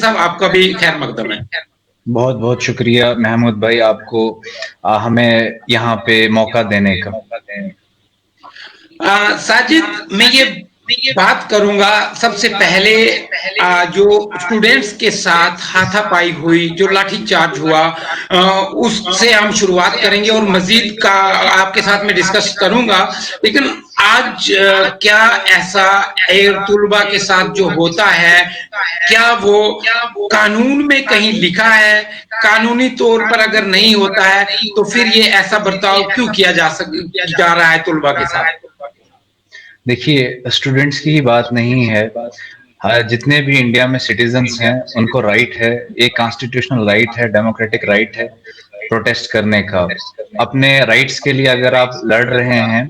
साहब, आपका भी खैर मकदम है। बहुत बहुत शुक्रिया महमूद भाई, आपको हमें यहाँ पे मौका देने का। साजिद, मैं ये बात करूंगा सबसे पहले, जो स्टूडेंट्स के साथ हाथापाई हुई, जो लाठीचार्ज हुआ, उससे हम शुरुआत करेंगे और मजीद का आपके साथ में डिस्कस करूंगा। लेकिन आज क्या ऐसा तुलबा के साथ जो होता है, क्या वो कानून में कहीं लिखा है? कानूनी तौर पर अगर नहीं होता है तो फिर ये ऐसा बर्ताव क्यों किया जा रहा है तुलबा के साथ? देखिए, स्टूडेंट्स की ही बात नहीं है, जितने भी इंडिया में सिटीजन्स हैं उनको राइट है, एक कॉन्स्टिट्यूशनल राइट है, डेमोक्रेटिक राइट है प्रोटेस्ट करने का। अपने राइट्स के लिए अगर आप लड़ रहे हैं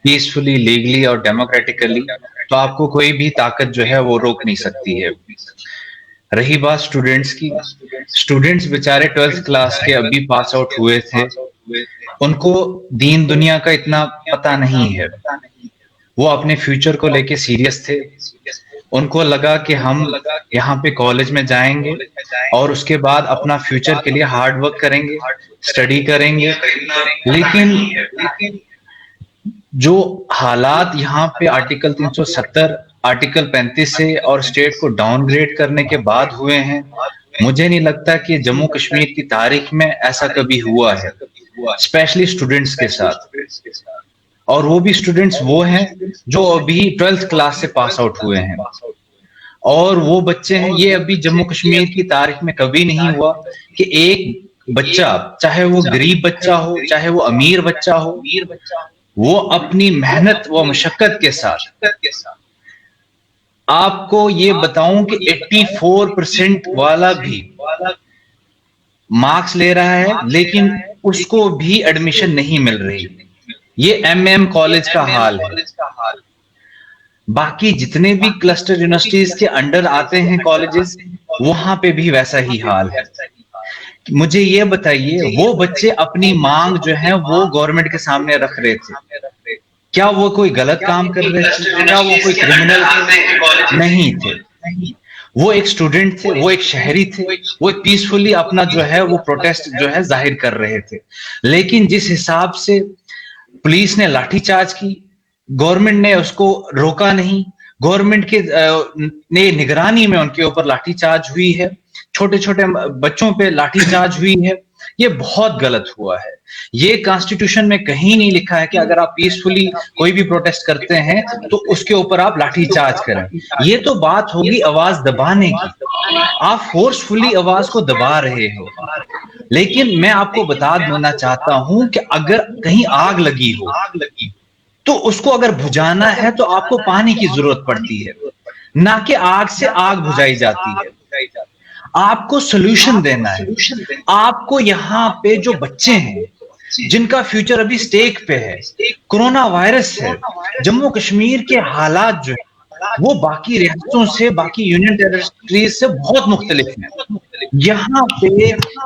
पीसफुली, लीगली और डेमोक्रेटिकली, तो आपको कोई भी ताकत जो है वो रोक नहीं सकती है। रही बात स्टूडेंट्स की, स्टूडेंट्स बेचारे 12th क्लास के अभी पास आउट हुए थे, उनको दीन दुनिया का इतना पता नहीं है। वो अपने फ्यूचर को लेके सीरियस थे। उनको लगा कि हम यहाँ पे कॉलेज में जाएंगे और उसके बाद अपना फ्यूचर के लिए हार्ड वर्क करेंगे, स्टडी करेंगे। लेकिन जो हालात यहाँ पे आर्टिकल 370, आर्टिकल 35 से और स्टेट को डाउनग्रेड करने के बाद हुए हैं, मुझे नहीं लगता कि जम्मू कश्मीर की तारीख में ऐसा कभी हुआ है, स्पेशली स्टूडेंट्स के साथ। और वो भी स्टूडेंट्स वो हैं जो अभी 12th क्लास से पास आउट हुए हैं, और वो बच्चे हैं, ये अभी जम्मू कश्मीर की तारीख में कभी नहीं हुआ कि एक बच्चा, चाहे वो गरीब बच्चा हो चाहे वो अमीर बच्चा हो, वो अपनी मेहनत व मशक्कत के साथ, आपको ये बताऊं कि 84% वाला भी मार्क्स ले रहा है लेकिन उसको भी एडमिशन नहीं मिल रही। ये एमएम कॉलेज का हाल है। बाकी जितने भी क्लस्टर यूनिवर्सिटीज के अंडर आते हैं कॉलेजेस, वहां पे भी वैसा ही हाल है। मुझे ये बताइए, वो बच्चे अपनी मांग जो है वो गवर्नमेंट के सामने रख रहे थे, क्या वो कोई गलत काम कर रहे थे? क्या वो कोई क्रिमिनल नहीं थे? वो एक स्टूडेंट थे, वो एक शहरी थे, वो पीसफुली अपना जो है वो प्रोटेस्ट जो है जाहिर कर रहे थे। लेकिन जिस हिसाब से पुलिस ने लाठीचार्ज की, गवर्नमेंट ने उसको रोका नहीं, गवर्नमेंट के ने निगरानी में उनके ऊपर लाठीचार्ज हुई है, छोटे छोटे बच्चों पे लाठीचार्ज हुई है, ये बहुत गलत हुआ है। ये कॉन्स्टिट्यूशन में कहीं नहीं लिखा है कि अगर आप पीसफुली कोई भी प्रोटेस्ट करते हैं तो उसके ऊपर आप लाठीचार्ज करें। ये तो बात होगी आवाज दबाने की, आप फोर्सफुली आवाज को दबा रहे हो। लेकिन मैं आपको बता देना चाहता हूं कि अगर कहीं आग लगी हो तो उसको अगर बुझाना है तो आपको पानी की जरूरत पड़ती है, ना कि आग से आग बुझाई जाती है। आपको सोल्यूशन देना है। आपको यहाँ पे जो बच्चे हैं जिनका फ्यूचर अभी स्टेक पे है, कोरोना वायरस है, जम्मू कश्मीर के हालात जो है वो बाकी रियासतों से, बाकी यूनियन टेरिटरीज से बहुत मुख्तलिफ है। यहाँ पे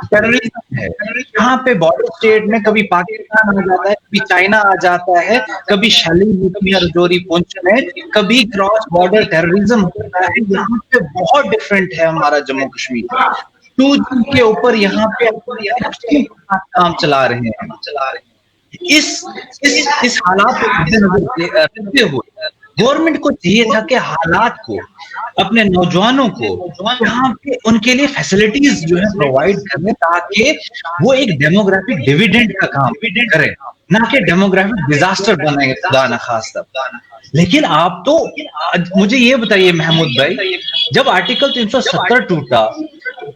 टेररिज्म है, यहाँ पे बॉर्डर स्टेट में कभी पाकिस्तान आ जाता है, कभी चाइना आ जाता है, कभी शैली रजौरी पुंछ में, कभी क्रॉस बॉर्डर टेररिज्म होता है। यहाँ पे बहुत डिफरेंट है हमारा जम्मू कश्मीर। 2G के ऊपर यहाँ पे काम चला रहे हैं। इस हालात को मद्देनजर रखते हुए गवर्नमेंट को चाहिए था कि हालात को, अपने नौजवानों को यहाँ पे उनके लिए फैसिलिटीज जो है प्रोवाइड करें, ताकि वो एक डेमोग्राफिक डिविडेंड का काम करें, ना कि डेमोग्राफिक डिजास्टर बनाए खुदा न खास्ता। लेकिन आप तो, मुझे ये बताइए महमूद भाई, जब आर्टिकल 370 टूटा,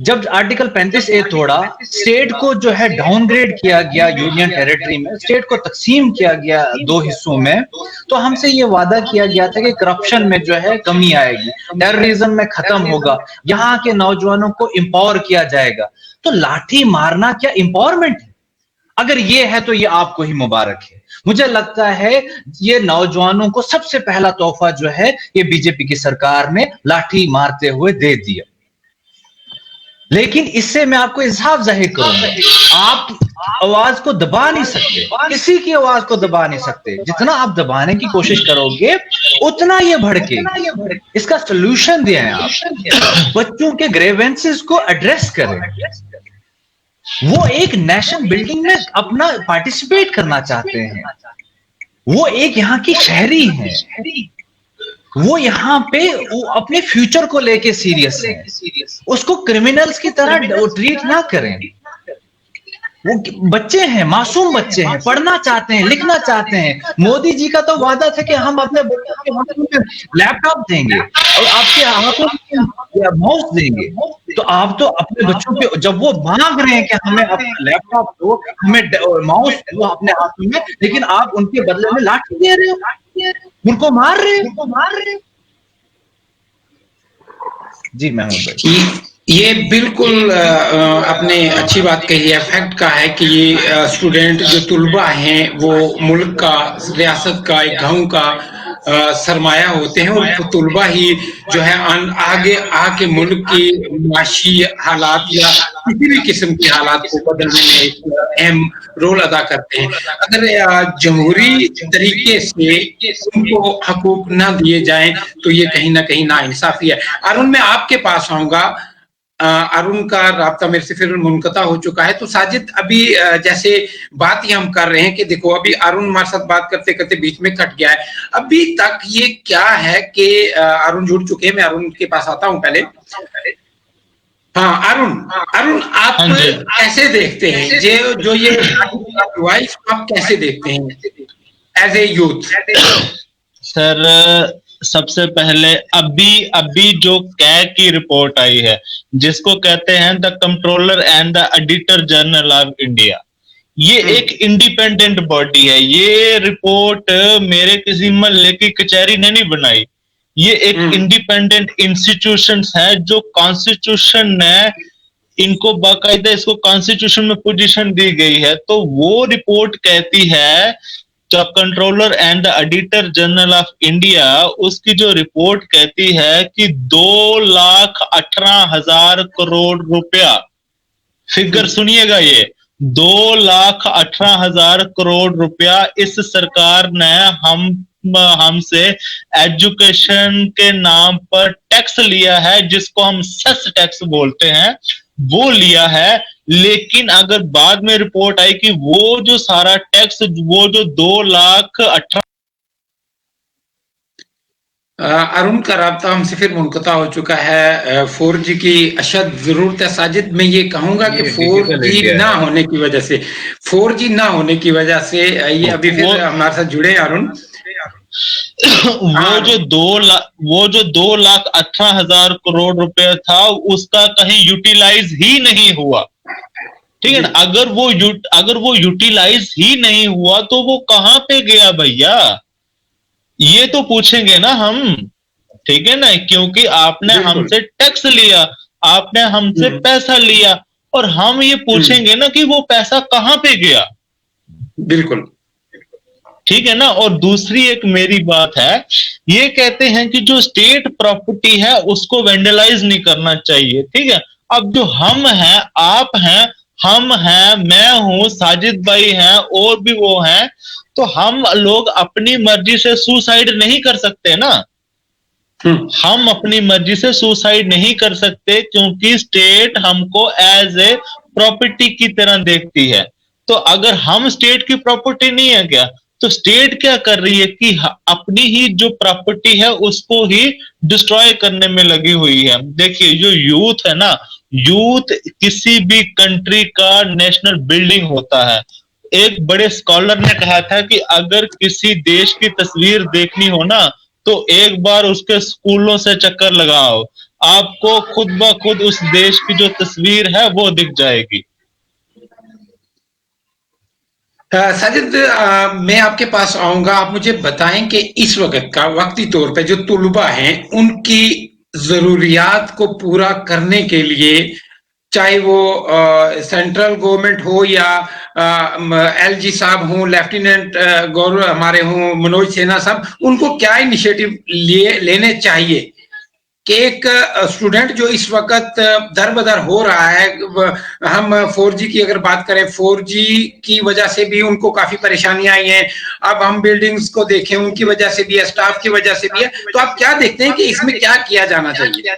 जब आर्टिकल 35A तोड़ा, स्टेट को जो है डाउनग्रेड किया गया, यूनियन टेरिटरी में स्टेट को तकसीम किया गया 2 हिस्सों में, तो हमसे ये वादा किया गया था कि करप्शन में जो है कमी आएगी, टेररिज्म में खत्म होगा, यहाँ के नौजवानों को एम्पावर किया जाएगा। तो लाठी मारना क्या एम्पावरमेंट है? अगर ये है तो ये आपको ही मुबारक है। मुझे लगता है ये नौजवानों को सबसे पहला तोहफा जो है ये बीजेपी की सरकार ने लाठी मारते हुए दे दिया। लेकिन इससे मैं आपको इंसाफ जाहिर करूंगा, आवाज को दबा नहीं सकते, किसी की आवाज को दबा नहीं सकते। जितना आप दबाने की कोशिश करोगे उतना ये भड़केगी। इसका सोल्यूशन दिया है आप, बच्चों के ग्रेवेंसेस को एड्रेस करें। वो एक नेशन बिल्डिंग में अपना पार्टिसिपेट करना चाहते हैं, वो एक यहाँ की शहरी है, वो यहाँ पे वो अपने फ्यूचर को लेके सीरियस है। उसको क्रिमिनल्स की तरह ट्रीट ना करें। वो बच्चे हैं, मासूम बच्चे हैं, पढ़ना चाहते हैं, लिखना चाहते हैं। मोदी जी का तो वादा था कि हम अपने बच्चों के हाथों में लैपटॉप देंगे और आपके हाथों में माउस देंगे। तो आप तो अपने बच्चों के, जब वो मांग रहे हैं कि हमें अपना लैपटॉप दो, हमें माउस दो अपने हाथों में, लेकिन आप उनके बदले में लाठी दे रहे हो, उनको मार रहे हो। जी महमूद भाई, ये बिल्कुल आपने अच्छी बात कही है। फैक्ट का है कि ये स्टूडेंट जो तुलबा हैं वो मुल्क का, रियासत का, एक गांव का सरमाया होते हैं, और तुलबा ही जो है आगे आके मुल्क की माशी हालात या किसी भी किस्म के हालात को बदलने में एक अहम रोल अदा करते हैं। अगर जमहूरी तरीके से उनको हकूक ना दिए जाएं तो ये कहीं ना कहीं नाइंसाफी है। अरुण, मैं आपके पास आऊंगा। अरुण का राब्ता मेरे से फिर मुनक़ता हो चुका है। तो साजिद, अभी जैसे बात ही हम कर रहे हैं कि देखो, अभी अरुण हमारे साथ बात करते करते बीच में कट गया है। अभी तक ये क्या है कि अरुण जुड़ चुके हैं, मैं अरुण के पास आता हूं पहले। हाँ अरुण, अरुण आप कैसे देखते हैं जो ये हुआ, इसको आप कैसे देखते हैं एज ए यूथ? सर, सबसे पहले अभी जो कैग की रिपोर्ट आई है, जिसको कहते हैं the controller and the auditor general of India, ये एक इंडिपेंडेंट बॉडी है। ये रिपोर्ट मेरे किसी मोहल्ले की कचहरी ने नहीं बनाई। ये एक इंडिपेंडेंट इंस्टीट्यूशन है जो कॉन्स्टिट्यूशन ने इनको बाकायदा, इसको कॉन्स्टिट्यूशन में पोजीशन दी गई है। तो वो रिपोर्ट कहती है, जो controller and auditor general of India, उसकी जो रिपोर्ट कहती है कि 2,18,000 करोड़ रुपया, फिगर सुनिएगा, ये 2,18,000 करोड़ रुपया इस सरकार ने हमसे एजुकेशन के नाम पर टैक्स लिया है, जिसको हम सेस टैक्स बोलते हैं, वो लिया है। लेकिन अगर बाद में रिपोर्ट आई कि वो जो सारा टैक्स, वो जो 2,18,000, अरुण का राब्ता हमसे फिर मुनक़ता हो चुका है। 4G की अशद जरूरत है। साजिद, मैं ये कहूंगा कि 4G ना होने की वजह से, 4G ना होने की वजह से ये अभी फिर हमारे साथ जुड़े अरुण। वो जो 2,18,000 करोड़ रुपए था, उसका कहीं यूटिलाइज ही नहीं हुआ। ठीक है ना? अगर वो यूटिलाइज ही नहीं हुआ तो वो कहां पे गया भैया, ये तो पूछेंगे ना हम। ठीक है ना? क्योंकि आपने हमसे टैक्स लिया, आपने हमसे पैसा लिया, और हम ये पूछेंगे ना कि वो पैसा कहां पे गया। बिल्कुल ठीक है ना? और दूसरी एक मेरी बात है, ये कहते हैं कि जो स्टेट प्रॉपर्टी है उसको वेंडलाइज नहीं करना चाहिए। ठीक है? अब जो हम हैं, आप हैं, हम हैं, मैं हूं, साजिद भाई हैं, और भी वो हैं, तो हम लोग अपनी मर्जी से सुसाइड नहीं कर सकते ना। हम अपनी मर्जी से सुसाइड नहीं कर सकते, क्योंकि स्टेट हमको एज ए प्रॉपर्टी की तरह देखती है। तो अगर हम स्टेट की प्रॉपर्टी नहीं है क्या, तो स्टेट क्या कर रही है कि अपनी ही जो प्रॉपर्टी है उसको ही डिस्ट्रॉय करने में लगी हुई है। देखिए, जो यूथ है ना, यूथ किसी भी कंट्री का नेशनल बिल्डिंग होता है। एक बड़े स्कॉलर ने कहा था कि अगर किसी देश की तस्वीर देखनी हो ना, तो एक बार उसके स्कूलों से चक्कर लगाओ, आपको खुद ब खुद उस देश की जो तस्वीर है वो दिख जाएगी। साजिद, मैं आपके पास आऊंगा। आप मुझे बताएं कि इस वक्त का वक्ती तौर पे जो तुलबा हैं, उनकी जरूरियात को पूरा करने के लिए, चाहे वो सेंट्रल गवर्नमेंट हो या LG साहब हों, लेफ्टिनेंट गवर्नर हमारे हों, मनोज सिन्हा साहब, उनको क्या इनिशिएटिव लेने चाहिए कि एक स्टूडेंट जो इस वक्त दर बदर हो रहा है, हम 4G की अगर बात करें, 4G की वजह से भी उनको काफी परेशानियां आई हैं। अब हम बिल्डिंग्स को देखें, उनकी वजह से भी है, स्टाफ की वजह से भी है। तो आप क्या देखते हैं कि इसमें क्या किया जाना चाहिए?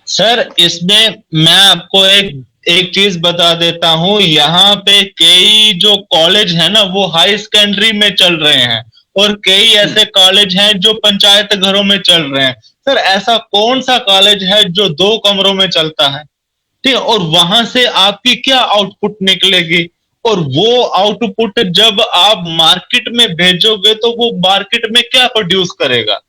सर, इसमें मैं आपको एक एक चीज बता देता हूँ। यहाँ पे कई जो कॉलेज है ना वो हाई सेकेंडरी में चल रहे हैं, और कई ऐसे कॉलेज हैं जो पंचायत घरों में चल रहे हैं। सर, ऐसा कौन सा कॉलेज है जो 2 कमरों में चलता है? ठीक है, और वहां से आपकी क्या आउटपुट निकलेगी? और वो आउटपुट जब आप मार्केट में भेजोगे तो वो मार्केट में क्या प्रोड्यूस करेगा?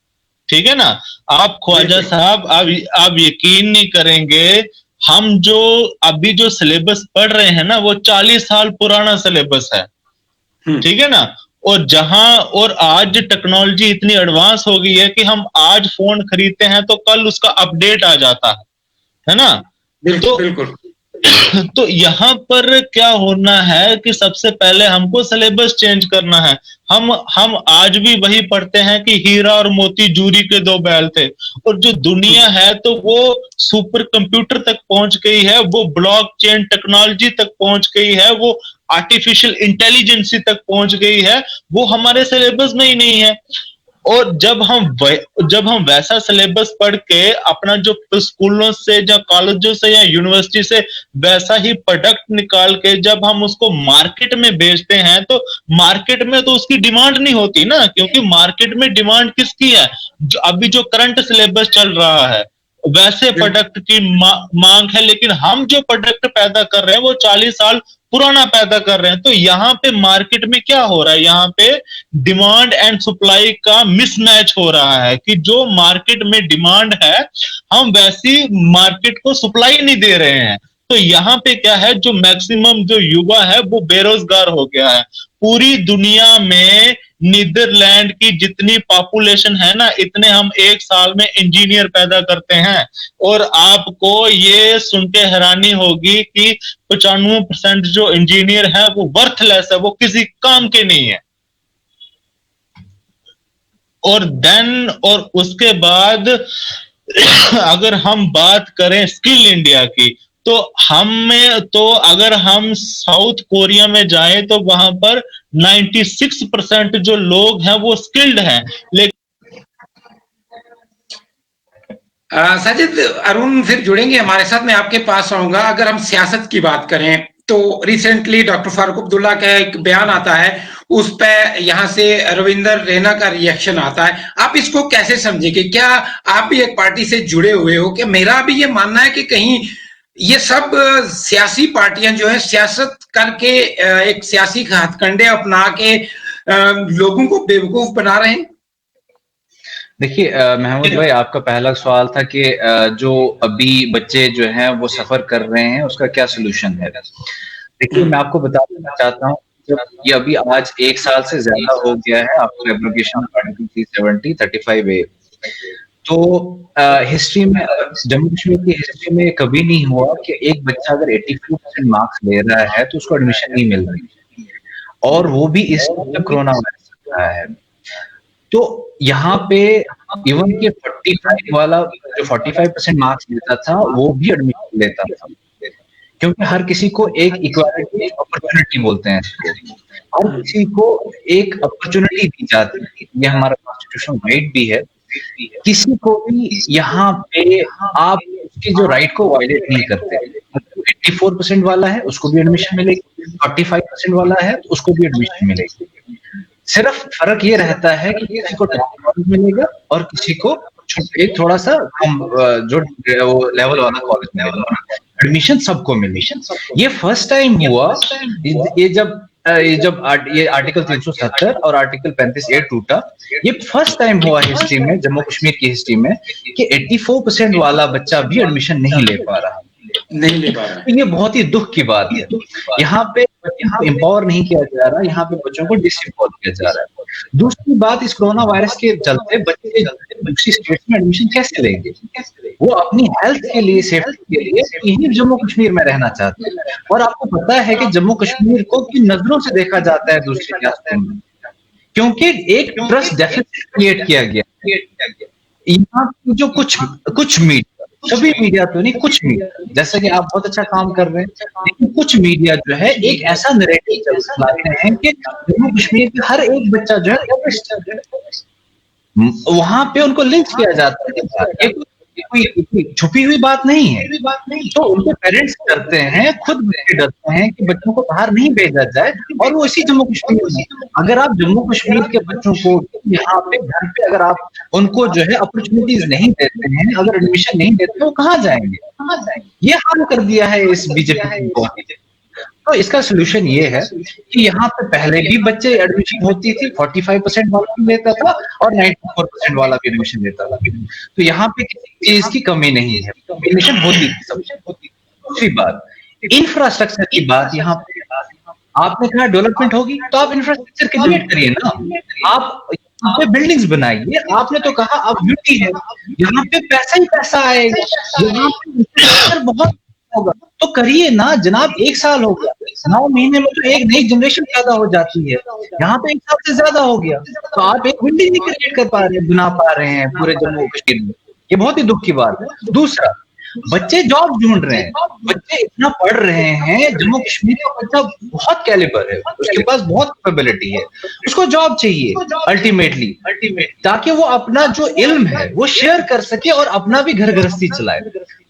ठीक है ना। आप ख्वाजा साहब, आप यकीन नहीं करेंगे, हम जो अभी जो सिलेबस पढ़ रहे हैं ना वो 40 साल पुराना सिलेबस है। ठीक है ना। और आज टेक्नोलॉजी इतनी एडवांस हो गई है कि हम आज फोन खरीदते हैं तो कल उसका अपडेट आ जाता है ना। बिल्कुल बिल्कुल। तो यहाँ पर क्या होना है कि सबसे पहले हमको सिलेबस चेंज करना है। हम आज भी वही पढ़ते हैं कि हीरा और मोती जूरी के 2 बैल थे, और जो दुनिया है तो वो सुपर कंप्यूटर तक पहुंच गई है, वो ब्लॉकचेन टेक्नोलॉजी तक पहुंच गई है, वो आर्टिफिशियल इंटेलिजेंसी तक पहुंच गई है। वो हमारे सिलेबस में ही नहीं है। और जब हम वैसा सिलेबस पढ़ के अपना जो स्कूलों से या कॉलेजों से या यूनिवर्सिटी से वैसा ही प्रोडक्ट निकाल के जब हम उसको मार्केट में बेचते हैं तो मार्केट में तो उसकी डिमांड नहीं होती ना, क्योंकि मार्केट में डिमांड किसकी है? अभी जो करंट सिलेबस चल रहा है वैसे प्रोडक्ट की मांग है। लेकिन हम जो प्रोडक्ट पैदा कर रहे हैं वो 40 साल पुराना पैदा कर रहे हैं। तो यहाँ पे मार्केट में क्या हो रहा है? यहाँ पे डिमांड एंड सप्लाई का मिसमैच हो रहा है कि जो मार्केट में डिमांड है हम वैसी मार्केट को सप्लाई नहीं दे रहे हैं। तो यहाँ पे क्या है, जो मैक्सिमम जो युवा है वो बेरोजगार हो गया है। पूरी दुनिया में नीदरलैंड की जितनी पॉपुलेशन है ना, इतने हम एक साल में इंजीनियर पैदा करते हैं। और आपको ये सुन के हैरानी होगी कि 95% जो इंजीनियर है वो वर्थलेस है, वो किसी काम के नहीं है। और उसके बाद अगर हम बात करें स्किल इंडिया की, तो अगर हम साउथ कोरिया में जाएं तो वहां पर 96% जो लोग हैं वो स्किल्ड हैं। लेकिन साजिद, अरुण फिर जुड़ेंगे हमारे साथ, मैं आपके पास आऊंगा। अगर हम सियासत की बात करें तो रिसेंटली डॉक्टर फारूक अब्दुल्ला का एक बयान आता है, उस पे यहाँ से रविंदर रैना का रिएक्शन आता है। आप इसको कैसे समझेंगे? क्या आप भी एक पार्टी से जुड़े हुए हो? कि मेरा भी ये मानना है कि कहीं ये सब सियासी पार्टियां जो है सियासत करके एक सियासी हथकंडे अपना के लोगों को बेवकूफ बना रहे हैं। देखिए महमूद भाई, आपका पहला सवाल था कि जो अभी बच्चे जो हैं वो सफर कर रहे हैं उसका क्या सोल्यूशन है। देखिए, मैं आपको बता देना चाहता हूँ, जब ये अभी आज 1 साल से ज्यादा हो गया है आपको एब्रोगेशन आर्टिकल 370 35A, तो हिस्ट्री में, जम्मू कश्मीर की हिस्ट्री में कभी नहीं हुआ कि एक बच्चा अगर 84% मार्क्स ले रहा है तो उसको एडमिशन नहीं मिल रही, और वो भी इस कोरोना वायरस चल रहा है। तो यहाँ पे इवन के 45 वाला जो 45% मार्क्स लेता था वो भी एडमिशन लेता था, क्योंकि हर किसी को एक इक्वालिटी अपॉर्चुनिटी बोलते हैं इसको, हर किसी को एक अपॉर्चुनिटी दी जाती है। ये हमारा कॉन्स्टिट्यूशन राइट भी है। किसी को भी यहाँ पे आप उसके जो राइट को वायलेट नहीं करते। 84% वाला है उसको भी एडमिशन मिलेगी, 45% वाला है तो उसको भी एडमिशन मिलेगी। सिर्फ फर्क ये रहता है कि किसी को टॉप कॉलेज मिलेगा और किसी को एक थोड़ा सा कम जो लेवल वाला कॉलेज मिलेगा। एडमिशन सबको मिलेगी। ये फर्स्ट टाइम हुआ, ये जब ये आर्टिकल 370 और आर्टिकल 35A टूटा, ये फर्स्ट टाइम हुआ हिस्ट्री में, जम्मू कश्मीर की हिस्ट्री में, कि 84% वाला बच्चा भी एडमिशन नहीं ले पा रहा। ये बहुत ही दुख की बात है। यहाँ पे एम्पावर नहीं किया जा रहा, यहाँ पे बच्चों को डिसएम्पावर किया जा रहा है। दूसरी बात, इस कोरोना वायरस के चलते बच्चे दूसरी स्टेट में एडमिशन कैसे लेंगे? वो अपनी हेल्थ के लिए, सेफ्टी के लिए यही जम्मू कश्मीर में रहना चाहते हैं। और आपको पता है कि जम्मू कश्मीर को किन नजरों से देखा जाता है दूसरी रियासतों में, क्योंकि एक ट्रस्ट डेफिसिट क्रिएट किया गया। यहाँ पे जो कुछ मीडिया, सभी मीडिया तो नहीं, कुछ मीडिया, जैसे कि आप बहुत अच्छा काम कर रहे हैं, लेकिन कुछ मीडिया जो है एक ऐसा नैरेटिव चलाते हैं कि जम्मू कश्मीर के हर एक बच्चा जो है वहां पे उनको लिंक किया जाता है। ये कोई छुपी हुई बात नहीं है। तो उनके पेरेंट्स डरते हैं, खुद बच्चे डरते हैं कि बच्चों को बाहर नहीं भेजा जाए, और वो इसी जम्मू कश्मीर में। अगर आप जम्मू कश्मीर के बच्चों को यहाँ पे घर पे अगर आप उनको जो है अपॉर्चुनिटीज नहीं देते हैं, अगर एडमिशन नहीं देते, वो कहाँ जाएंगे? ये हाल कर दिया है इस बीजेपी को। तो इसका सोल्यूशन ये है कि यहाँ पे पहले भी बच्चे एडमिशन होती थी, 45% वाला भी लेता था और 94% वाला भी एडमिशन लेता था। तो यहाँ पे किसी चीज की कमी नहीं है, एडमिशन होती थी सब। दूसरी बात, इंफ्रास्ट्रक्चर की बात, यहाँ पे आपने कहा डेवलपमेंट होगी, तो आप इंफ्रास्ट्रक्चर क्रिएट करिए ना। आप यहाँ पे बिल्डिंग्स बनाइए। आपने तो कहा अब यूटी है, यहाँ पे पैसा ही पैसा आएगा, यहाँ पे इंफ्रास्ट्रक्चर बहुत होगा, तो करिए ना जनाब। 1 साल हो गया, 9 महीने में तो एक नई जनरेशन पैदा हो जाती है। यहाँ पे 1 साल से ज्यादा हो गया, तो आप एक बिल्डिंग नहीं क्रिएट कर पा रहे हैं, बना पा रहे हैं पूरे जम्मू कश्मीर में। ये बहुत ही दुख की बात है। दूसरा, बच्चे जॉब ढूंढ रहे हैं, बच्चे इतना पढ़ रहे हैं, जम्मू कश्मीर का बच्चा बहुत कैलिबर है, उसके पास बहुत कैपेबिलिटी है, उसको जॉब चाहिए अल्टीमेटली, ताकि वो अपना जो इल्म है वो शेयर कर सके और अपना भी घर गृहस्थी चलाए।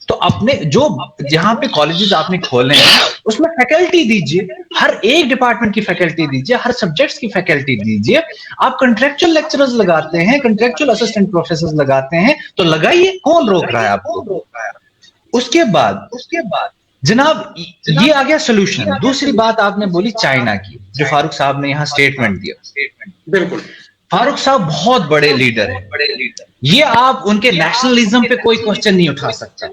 तो अपने जो जहां पे कॉलेजेस आपने खोले हैं उसमें फैकल्टी दीजिए, हर एक डिपार्टमेंट की फैकल्टी दीजिए, हर सब्जेक्ट्स की फैकल्टी दीजिए। आप कंट्रेक्चुअल लेक्चरर्स लगाते हैं, कंट्रेक्चुअल असिस्टेंट प्रोफेसर लगाते हैं, तो लगाइए, कौन रोक रहा है आपको? उसके बाद जनाब ये आ गया सोल्यूशन। दूसरी बात आपने बोली चाइना की, जो फारूक साहब ने यहाँ स्टेटमेंट दिया। बिल्कुल, फारूक साहब बहुत बड़े लीडर हैं, ये आप उनके नेशनलिज्म पे कोई क्वेश्चन नहीं उठा सकता।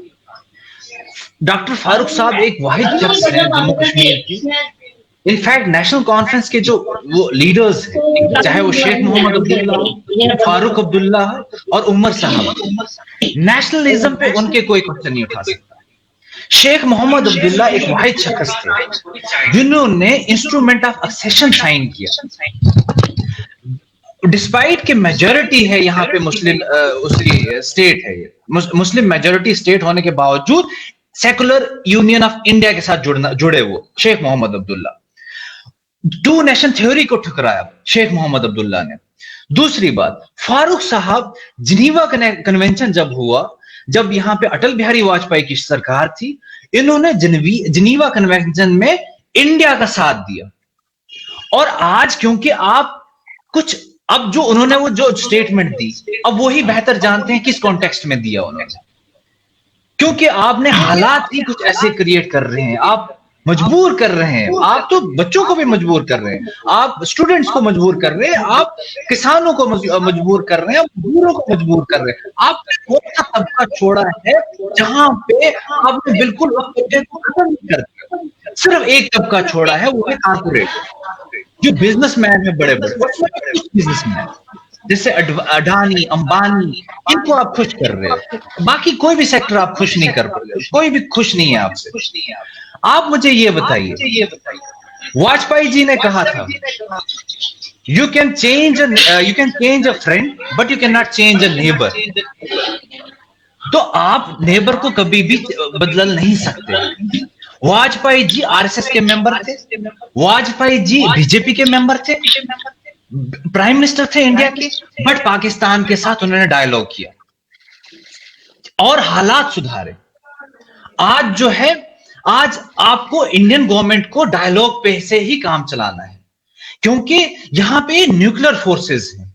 डॉक्टर फारूक साहब एक वाहिद शख्स हैं जम्मू कश्मीर की। इनफैक्ट नेशनल कॉन्फ्रेंस के जो वो लीडर्स हैं, चाहे वो शेख मोहम्मद अब्दुल्ला, फारूक अब्दुल्ला और उमर साहब, नेशनलिज्म पे उनके कोई क्वेश्चन नहीं उठा सकता। शेख मोहम्मद अब्दुल्ला एक वाहिद शख्स थे जिन्होंने इंस्ट्रूमेंट ऑफ एक्सेशन साइन किया। डिस्पाइट के मेजोरिटी है यहाँ पे मुस्लिम उसकी स्टेट है, ये मुस्लिम मेजोरिटी स्टेट होने के बावजूद सेकुलर यूनियन ऑफ इंडिया के साथ जुड़े वो शेख मोहम्मद अब्दुल्ला। 2 नेशन थ्योरी को ठुकराया शेख मोहम्मद अब्दुल्ला ने। दूसरी बात, फारूक साहब, जिनीवा कन्वेंशन जब हुआ, जब यहाँ पे अटल बिहारी वाजपेयी की सरकार थी, इन्होंने जिनीवा कन्वेंशन में इंडिया का साथ दिया। और आज क्योंकि आप कुछ अब जो उन्होंने वो जो स्टेटमेंट दी, अब वही बेहतर जानते हैं किस कॉन्टेक्स्ट में दिया उन्होंने, क्योंकि आपने हालात ही कुछ ऐसे क्रिएट कर रहे हैं, आप मजबूर कर रहे हैं, आप तो बच्चों को भी मजबूर कर रहे हैं, आप स्टूडेंट्स को मजबूर कर रहे हैं, आप किसानों को मजबूर कर रहे हैं, आप मजदूरों को मजबूर कर रहे हैं। आपने कौन सा तबका छोड़ा है जहां पे आपने बिल्कुल तबके को खत्म नहीं कर दिया? सिर्फ एक तबका छोड़ा है, वो है कॉर्पोरेट, जो बिजनेसमैन है, बड़े बड़े बिजनेसमैन, जैसे अडानी, अंबानी, इनको आप खुश कर रहे हो। बाकी कोई भी सेक्टर आप खुश नहीं कर रहे, कोई भी खुश नहीं है आपसे। आप मुझे ये बताइए, वाजपेयी जी ने कहा था, you can change a friend but you can not change a neighbour. तो आप नेबर को कभी भी बदल नहीं सकते। वाजपेयी जी आरएसएस के मेंबर थे, वाजपेयी जी बीजेपी के मेंबर थे, प्राइम मिनिस्टर थे इंडिया के, बट पाकिस्तान के साथ उन्होंने डायलॉग किया और हालात सुधारे। आज जो है, आज आपको इंडियन गवर्नमेंट को डायलॉग पे से ही काम चलाना है, क्योंकि यहां पे न्यूक्लियर फोर्सेस हैं।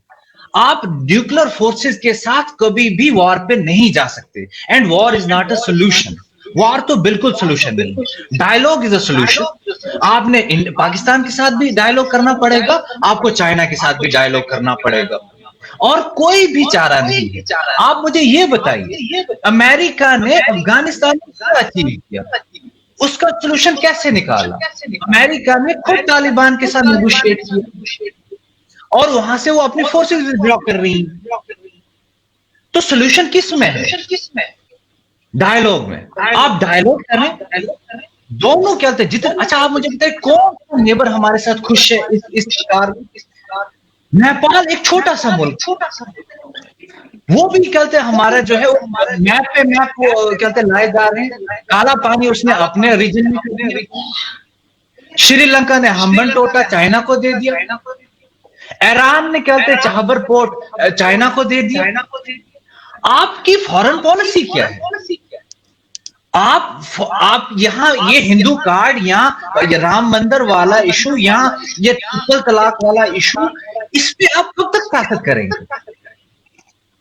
आप न्यूक्लियर फोर्सेस के साथ कभी भी वॉर पे नहीं जा सकते, and war is not a solution. War तो बिल्कुल सोल्यूशन नहीं, डायलॉग इज अ सोल्यूशन। आपने पाकिस्तान के साथ भी डायलॉग करना पड़ेगा, आपको चाइना के साथ भी डायलॉग करना पड़ेगा, और कोई भी चारा नहीं है। आप मुझे ये बताइए, अमेरिका ने अफगानिस्तान में क्या अचीव किया, उसका सोल्यूशन कैसे निकाला? अमेरिका ने खुद तालिबान के साथ नेगोशिएट किया और वहां से वो अपनी फोर्सेस विड्रॉ कर रही हैं। तो सोल्यूशन किस में है? डायलॉग में। आप डायलॉग करें, दोनों क्या होते हैं जितने। अच्छा, आप मुझे बताइए कौन नेबर हमारे साथ खुश है इस प्रकार? नेपाल एक छोटा सा मुल्क, वो भी कहते हैं हमारा जो है मैप पे मैप वो कहते लाए जा रहे हैं। काला पानी उसने अपने रीजन में कर दिया, श्रीलंका ने हम्बन टोटा चाइना को दे दिया, ईरान ने कहते चाहबर पोर्ट चाइना को दे दिया। आपकी फॉरेन पॉलिसी क्या है? आप यहाँ ये हिंदू कार्ड, यहाँ ये राम मंदिर वाला इशू, यहाँ ये ट्रिपल तलाक वाला इशू, इस पे आप कब तक ताकत करेंगे?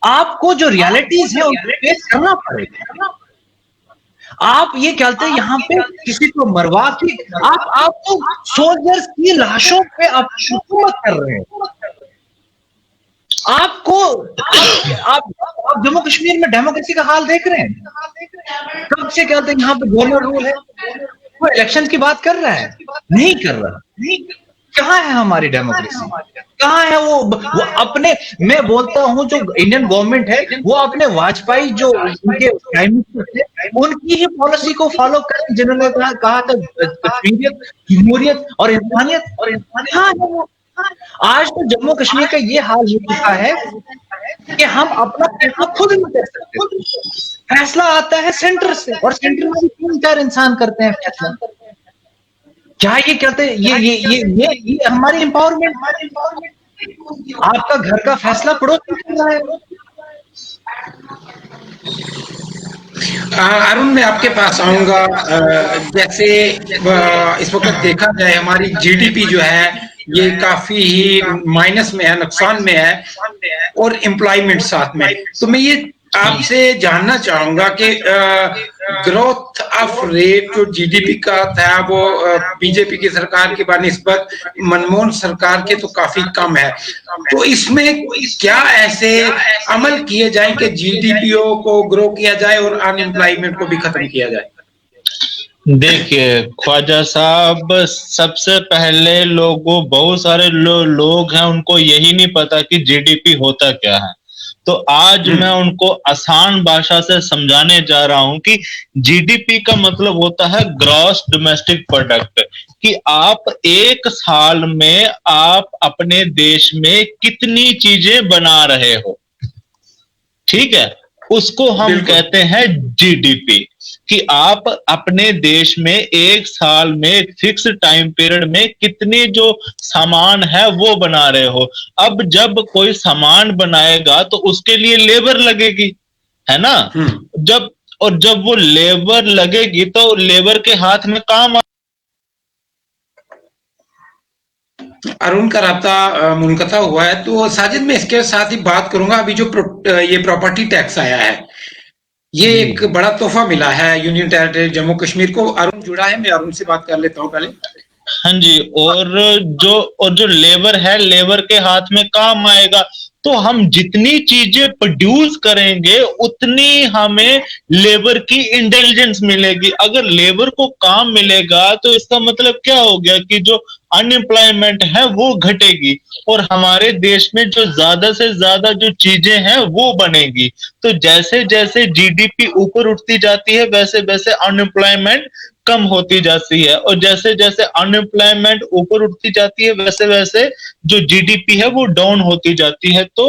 आपको जो रियलिटीज है उनको फेस करना पड़ेगा। आप ये कहते हैं यहाँ पे किसी को मरवा के आप तो सोल्जर्स की लाशों पे आप हुकूमत कर रहे हैं। आप जम्मू कश्मीर में डेमोक्रेसी का हाल देख रहे हैं? कब से कहते हैं यहाँ पे गवर्नर रूल है, वो इलेक्शन की बात कर रहा है? नहीं कर रहा। कहाँ है हमारी डेमोक्रेसी? कहाँ है वो अपने, मैं बोलता हूँ जो इंडियन गवर्नमेंट है वो अपने वाजपेयी जो उनके प्राइम मिनिस्टर थे उनकी ही पॉलिसी को फॉलो करें, जिन्होंने कहा था कश्मीरियत, जमहूरियत और इंसानियत। कहाँ है वो? आज तो जम्मू कश्मीर का ये हाल हो चुका है कि हम अपना फैसला खुद नहीं कर सकते। फैसला आता है सेंटर से, और सेंटर में 3-4 इंसान करते हैं फैसला। क्या ये कहते हैं ये हमारी एम्पावरमेंट? आपका घर का फैसला पड़ोसी कर रहा है। अरुण, मैं आपके पास आऊंगा। जैसे इस वक्त देखा जाए हमारी जीडीपी जो है ये काफी ही माइनस में है, नुकसान में है, और एम्प्लॉयमेंट साथ में। तो मैं ये आपसे जानना चाहूंगा कि ग्रोथ ऑफ रेट जो जीडीपी का था वो बीजेपी की सरकार की बनिस्बत मनमोहन सरकार के तो काफी कम है। तो इसमें क्या ऐसे अमल किए जाए कि जीडीपी को ग्रो किया जाए और अनएम्प्लॉयमेंट को भी खत्म किया जाए? देखिए ख्वाजा साहब, सबसे पहले बहुत सारे लोग हैं उनको यही नहीं पता कि जीडीपी होता क्या है। तो आज मैं उनको आसान भाषा से समझाने जा रहा हूं कि जीडीपी का मतलब होता है ग्रॉस डोमेस्टिक प्रोडक्ट, कि आप एक साल में आप अपने देश में कितनी चीजें बना रहे हो, ठीक है, उसको हम कहते हैं जीडीपी। कि आप अपने देश में एक साल में एक फिक्स टाइम पीरियड में कितने जो सामान है वो बना रहे हो। अब जब कोई सामान बनाएगा तो उसके लिए लेबर लगेगी, है ना? जब वो लेबर लगेगी तो लेबर के हाथ में काम। अरुण का राब्ता मुनक़ता हुआ है, तो साजिद मैं इसके साथ ही बात करूंगा। अभी जो ये प्रॉपर्टी टैक्स आया है, ये एक बड़ा तोहफा मिला है यूनियन टेरिटरी जम्मू कश्मीर को। अरुण जुड़ा है, मैं अरुण से बात कर लेता हूँ पहले। हाँ जी, और जो लेबर है, लेबर के हाथ में काम आएगा, तो हम जितनी चीजें प्रोड्यूस करेंगे उतनी हमें लेबर की इंटेलिजेंस मिलेगी। अगर लेबर को काम मिलेगा तो इसका मतलब क्या हो गया कि जो अनएम्प्लॉयमेंट है वो घटेगी, और हमारे देश में जो ज्यादा से ज्यादा जो चीजें हैं वो बनेगी। तो जैसे जैसे जीडीपी ऊपर उठती जाती है वैसे वैसे अनएम्प्लॉयमेंट कम होती जाती है, और जैसे जैसे अनएम्प्लॉयमेंट ऊपर उठती जाती है वैसे वैसे जो जीडीपी है वो डाउन होती जाती है। तो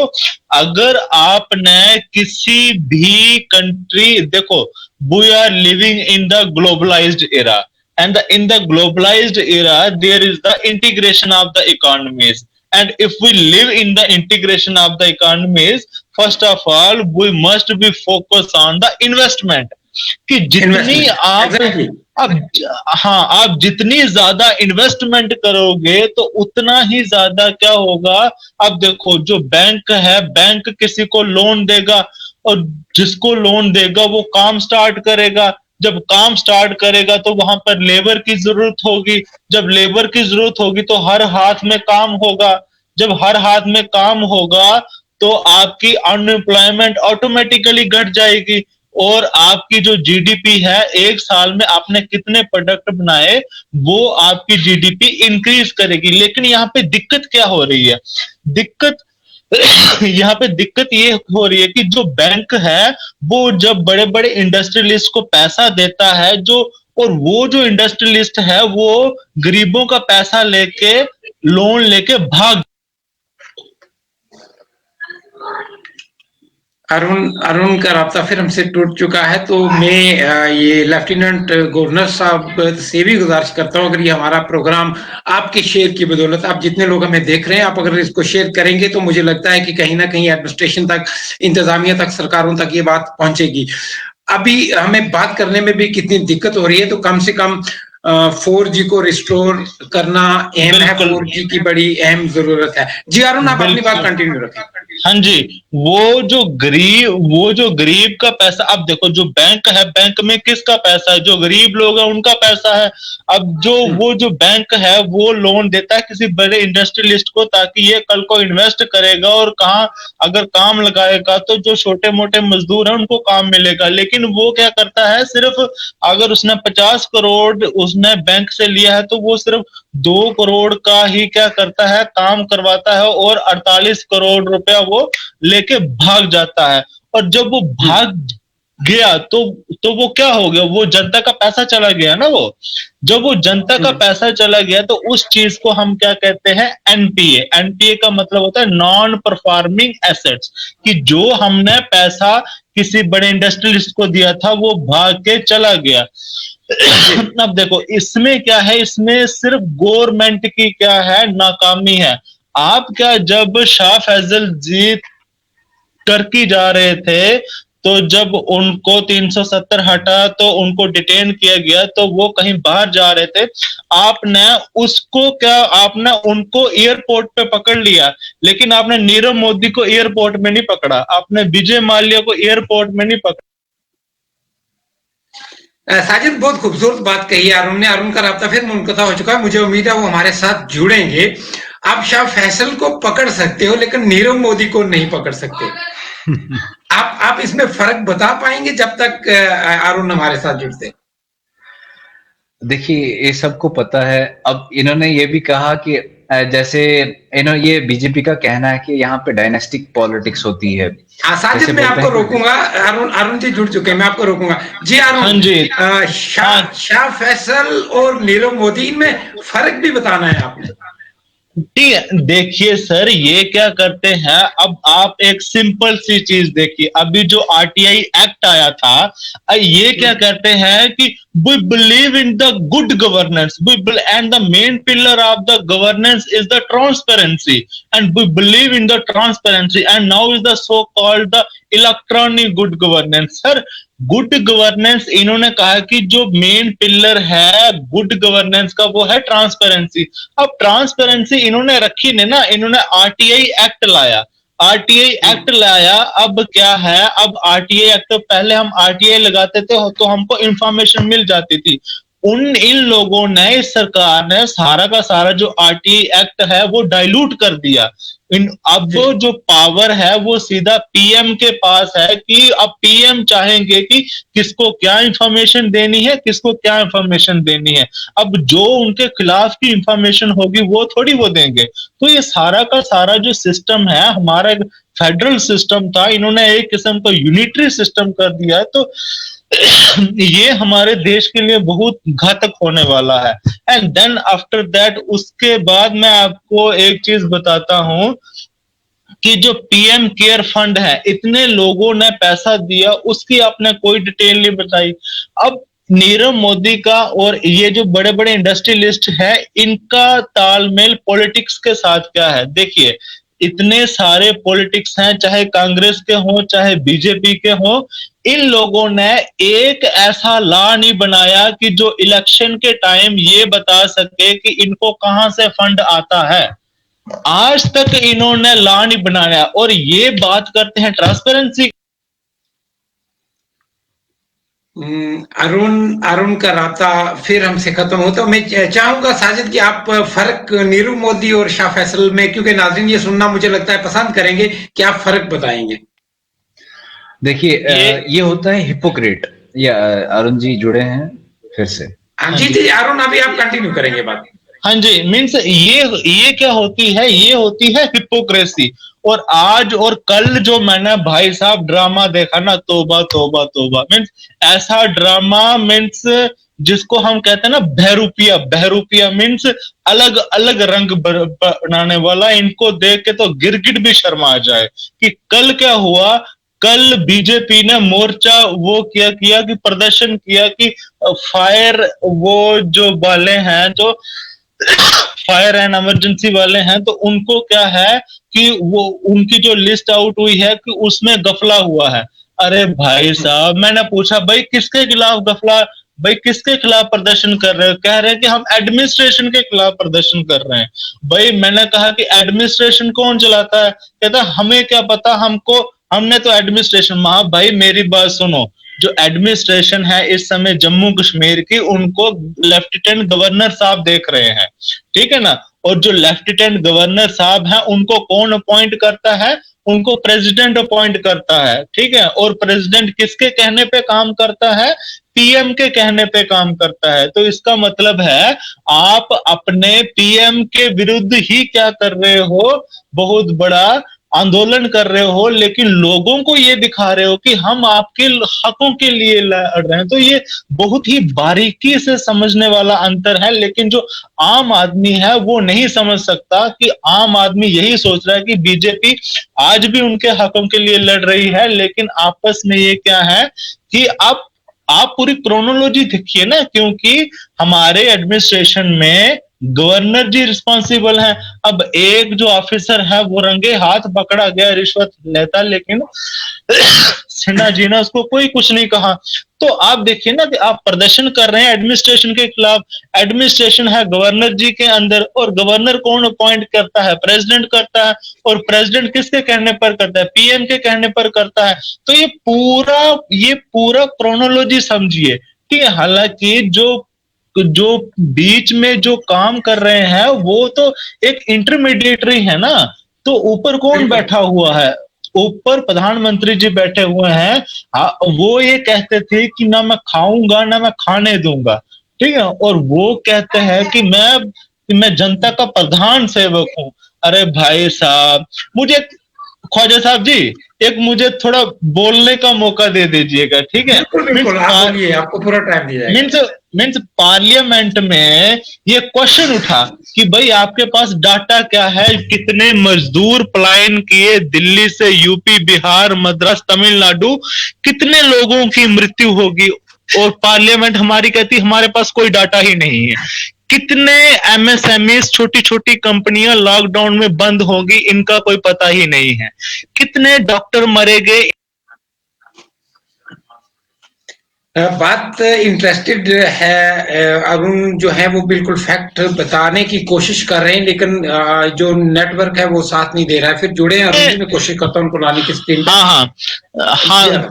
अगर आपने किसी भी कंट्री, देखो we are living in the globalised era, and in the globalized era there is the integration of the economies, and if we live in the integration of the economies, first of all we must be focused on the investment, कि जितनी आप जितनी ज्यादा investment करोगे तो उतना ही ज्यादा क्या होगा। अब देखो जो बैंक है, बैंक किसी को लोन देगा, और जिसको लोन देगा वो काम स्टार्ट करेगा। जब काम स्टार्ट करेगा तो वहां पर लेबर की जरूरत होगी, जब लेबर की जरूरत होगी तो हर हाथ में काम होगा, जब हर हाथ में काम होगा तो आपकी अनएम्प्लॉयमेंट ऑटोमेटिकली घट जाएगी, और आपकी जो जीडीपी है, एक साल में आपने कितने प्रोडक्ट बनाए वो आपकी जीडीपी इंक्रीज करेगी। लेकिन यहाँ पे दिक्कत क्या हो रही है? यहाँ पे दिक्कत ये हो रही है कि जो बैंक है वो जब बड़े बड़े इंडस्ट्रियलिस्ट को पैसा देता है, और वो जो इंडस्ट्रियलिस्ट है वो गरीबों का पैसा लेके, लोन लेके भाग। अरुण अरुण का राब्ता फिर हमसे टूट चुका है, तो मैं ये लेफ्टिनेंट गवर्नर साहब से भी गुजारिश करता हूँ, अगर ये हमारा प्रोग्राम आपके शेयर की बदौलत, आप जितने लोग हमें देख रहे हैं, आप अगर इसको शेयर करेंगे तो मुझे लगता है कि कहीं ना कहीं एडमिनिस्ट्रेशन तक, इंतजामिया तक, सरकारों तक ये बात पहुंचेगी। अभी हमें बात करने में भी कितनी दिक्कत हो रही है, तो कम से कम 4G को रिस्टोर करना अहम है, बिल्कुल 4G की बड़ी अहम जरूरत है। जी अरुण, आप अपनी बात बिल्कुल कंटिन्यू रखें। हाँ जी। वो जो गरीब का पैसा, अब देखो जो बैंक है, बैंक में किसका पैसा है? जो गरीब लोग हैं उनका पैसा है। अब जो बैंक है वो लोन देता है किसी बड़े इंडस्ट्रियलिस्ट को, ताकि ये कल को इन्वेस्ट करेगा और कहाँ अगर काम लगाएगा तो जो छोटे मोटे मजदूर हैं उनको काम मिलेगा। लेकिन वो क्या करता है, सिर्फ अगर उसने 50 करोड़ उसने बैंक से लिया है तो वो सिर्फ 2 करोड़ का ही क्या करता है, काम करवाता है, और 48 करोड़ रुपया वो लेके भाग जाता है। और जब वो भाग गया तो वो क्या हो गया, वो जनता का पैसा चला गया ना। वो जब वो जनता का पैसा चला गया तो उस चीज को हम क्या कहते हैं, एनपीए। एनपीए का मतलब होता है नॉन परफॉर्मिंग एसेट्स, कि जो हमने पैसा किसी बड़े इंडस्ट्रियलिस्ट को दिया था वो भाग के चला गया। अब देखो इसमें क्या है, इसमें सिर्फ गवर्नमेंट की क्या है, नाकामी है। आप क्या, जब शाह फैजल जी टर्की जा रहे थे तो जब उनको 370 हटा तो उनको डिटेन किया गया, तो वो कहीं बाहर जा रहे थे। आपने उसको क्या, आपने उनको एयरपोर्ट पे पकड़ लिया, लेकिन आपने नीरव मोदी को एयरपोर्ट में नहीं पकड़ा, आपने विजय माल्या को एयरपोर्ट में नहीं पकड़ा। साजिद, बहुत खूबसूरत बात कही है अरुण ने। अरुण का राब्ता फिर मुनक़ता हो चुका है, मुझे उम्मीद है वो हमारे साथ जुड़ेंगे। आप शाह फैसल को पकड़ सकते हो लेकिन नीरव मोदी को नहीं पकड़ सकते। आप इसमें फर्क बता पाएंगे जब तक अरुण हमारे साथ जुड़ते? देखिए, ये सबको पता है। अब इन्होंने ये भी कहा कि जैसे ये बीजेपी का कहना है कि यहाँ पे डायनेस्टिक पॉलिटिक्स होती है। साजिद, जैसे मैं बोलते आपको हैं कि रोकूंगा। अरुण जी जुड़ चुके हैं, मैं आपको रोकूंगा। जी हाँ अरुण, जी। शाह फैसल और नीरव मोदी, इनमें फर्क भी बताना है आपने। ठीक है, देखिए सर, ये क्या करते हैं, अब आप एक सिंपल सी चीज देखिए, अभी जो आरटीआई एक्ट आया था, ये क्या कहते हैं कि we believe in the good governance, and the main pillar of the governance is the transparency, and we believe in the transparency, and now is the so called the electronic good governance. Sir, good governance इन्होंने कहा कि जो main pillar है good governance का वो है transparency. अब transparency इन्होंने रखी नहीं ना, इन्होंने आरटीआई एक्ट लाया। आरटीआई एक्ट लाया, अब क्या है, अब आरटीआई एक्ट, पहले हम आरटीआई लगाते थे तो हमको इंफॉर्मेशन मिल जाती थी। इन लोगों ने, इस सरकार ने सारा का सारा जो आरटीआई एक्ट है वो डाइल्यूट कर दिया। अब जो पावर है वो सीधा पीएम के पास है, कि अब पीएम चाहेंगे कि किसको क्या इंफॉर्मेशन देनी है, किसको क्या इंफॉर्मेशन देनी है। अब जो उनके खिलाफ की इंफॉर्मेशन होगी वो थोड़ी वो देंगे। तो ये सारा का सारा जो सिस्टम है, हमारा फेडरल सिस्टम था, इन्होंने एक किस्म का यूनिटरी सिस्टम कर दिया है। तो ये हमारे देश के लिए बहुत घातक होने वाला है। एंड देन आफ्टर दैट, उसके बाद मैं आपको एक चीज बताता हूं कि जो पीएम केयर फंड है, इतने लोगों ने पैसा दिया, उसकी आपने कोई डिटेल नहीं बताई। अब नीरव मोदी का और ये जो बड़े बड़े इंडस्ट्रियलिस्ट है, इनका तालमेल पॉलिटिक्स के साथ क्या है? देखिए, इतने सारे पॉलिटिक्स हैं, चाहे कांग्रेस के हों चाहे बीजेपी के हों, इन लोगों ने एक ऐसा लॉ नहीं बनाया कि जो इलेक्शन के टाइम ये बता सके कि इनको कहां से फंड आता है। आज तक इन्होंने लॉ नहीं बनाया, और ये बात करते हैं ट्रांसपेरेंसी। अरुण का राब्ता फिर हमसे खत्म हो, तो मैं चाहूंगा साजिद कि आप फर्क नीरव मोदी और शाह फैसल में, क्योंकि नाज़रीन ये सुनना मुझे लगता है पसंद करेंगे, क्या फर्क बताएंगे? देखिए, ये होता है हिपोक्रेट। ये अरुण जी जुड़े हैं फिर से। हाँ जी जी अरुण, अभी आप कंटिन्यू करेंगे बात। हाँ जी, मीन्स ये क्या होती है, ये होती है हिपोक्रेसी। और आज और कल जो मैंने भाई साहब ड्रामा देखा ना, तोबा तोबा तोबा, मीन्स ऐसा ड्रामा, मीन्स जिसको हम कहते हैं ना बहरूपिया। बहरूपिया मीन्स अलग अलग रंग बनाने वाला। इनको देख के तो गिरगिट भी शर्मा जाए कि कल क्या हुआ। कल बीजेपी ने मोर्चा वो किया कि प्रदर्शन किया कि फायर वो जो वाले हैं, जो फायर एंड इमरजेंसी वाले हैं, तो उनको क्या है कि वो उनकी जो लिस्ट आउट हुई है कि उसमें गफला हुआ है। अरे भाई साहब, मैंने पूछा भाई किसके खिलाफ गफला, भाई किसके खिलाफ प्रदर्शन कर रहे हो? कह रहे हैं कि हम एडमिनिस्ट्रेशन के खिलाफ प्रदर्शन कर रहे हैं। भाई मैंने कहा कि एडमिनिस्ट्रेशन कौन चलाता है? कहता हमें क्या पता, हमको, हमने तो एडमिनिस्ट्रेशन। महा भाई मेरी बात सुनो, जो एडमिनिस्ट्रेशन है इस समय जम्मू कश्मीर की, उनको लेफ्टिनेंट गवर्नर साहब देख रहे हैं, ठीक है ना। और जो लेफ्टिनेंट गवर्नर साहब हैं उनको कौन अपॉइंट करता है? उनको प्रेसिडेंट अपॉइंट करता है, ठीक है। और प्रेसिडेंट किसके कहने पे काम करता है? पीएम के कहने पे काम करता है। तो इसका मतलब है आप अपने पीएम के विरुद्ध ही क्या कर रहे हो, बहुत बड़ा आंदोलन कर रहे हो, लेकिन लोगों को ये दिखा रहे हो कि हम आपके हकों के लिए लड़ रहे हैं। तो ये बहुत ही बारीकी से समझने वाला अंतर है, लेकिन जो आम आदमी है वो नहीं समझ सकता कि आम आदमी यही सोच रहा है कि बीजेपी आज भी उनके हकों के लिए लड़ रही है। लेकिन आपस में ये क्या है कि आप पूरी क्रोनोलॉजी देखिए ना, क्योंकि हमारे एडमिनिस्ट्रेशन में गवर्नर जी रिस्पॉन्सिबल हैं। अब एक जो ऑफिसर है वो रंगे हाथ पकड़ा गया रिश्वत लेता, लेकिन सिन्हा जी ने उसको कोई कुछ नहीं कहा। तो आप देखिए ना कि आप प्रदर्शन कर रहे हैं एडमिनिस्ट्रेशन के खिलाफ। एडमिनिस्ट्रेशन है गवर्नर जी के अंदर, और गवर्नर कौन अपॉइंट करता है? प्रेसिडेंट करता है। और प्रेसिडेंट किसके कहने पर करता है? पीएम के कहने पर करता है। तो ये पूरा क्रोनोलॉजी समझिए कि हालांकि जो बीच में जो काम कर रहे हैं वो तो एक इंटरमीडिएटरी है ना। तो ऊपर कौन बैठा हुआ है? ऊपर प्रधानमंत्री जी बैठे हुए हैं। वो ये कहते थे कि ना मैं खाऊंगा ना मैं खाने दूंगा, ठीक है। और वो कहते हैं कि मैं जनता का प्रधान सेवक हूं। अरे भाई साहब, मुझे ख्वाजा साहब जी, एक मुझे थोड़ा बोलने का मौका दे दीजिएगा, ठीक है। बिल्कुल बिल्कुल, आप बोलिए, आपको पूरा टाइम दिया जाएगा। मीन्स पार्लियामेंट में ये क्वेश्चन उठा कि भाई आपके पास डाटा क्या है, कितने मजदूर पलायन किए दिल्ली से, यूपी, बिहार, मद्रास, तमिलनाडु, कितने लोगों की मृत्यु होगी? और पार्लियामेंट हमारी कहती हमारे पास कोई डाटा ही नहीं है। कितने एमएसएमई, छोटी छोटी कंपनियां लॉकडाउन में बंद होगी, इनका कोई पता ही नहीं है। कितने डॉक्टर मरेंगे। बात इंटरेस्टेड है, अरुण जो है वो बिल्कुल फैक्ट बताने की कोशिश कर रहे हैं, लेकिन जो नेटवर्क है वो साथ नहीं दे रहा है। फिर जुड़े हैं अरुण जी, मैं कोशिश करता हूँ उनको लाने की स्क्रीन पे। हाँ,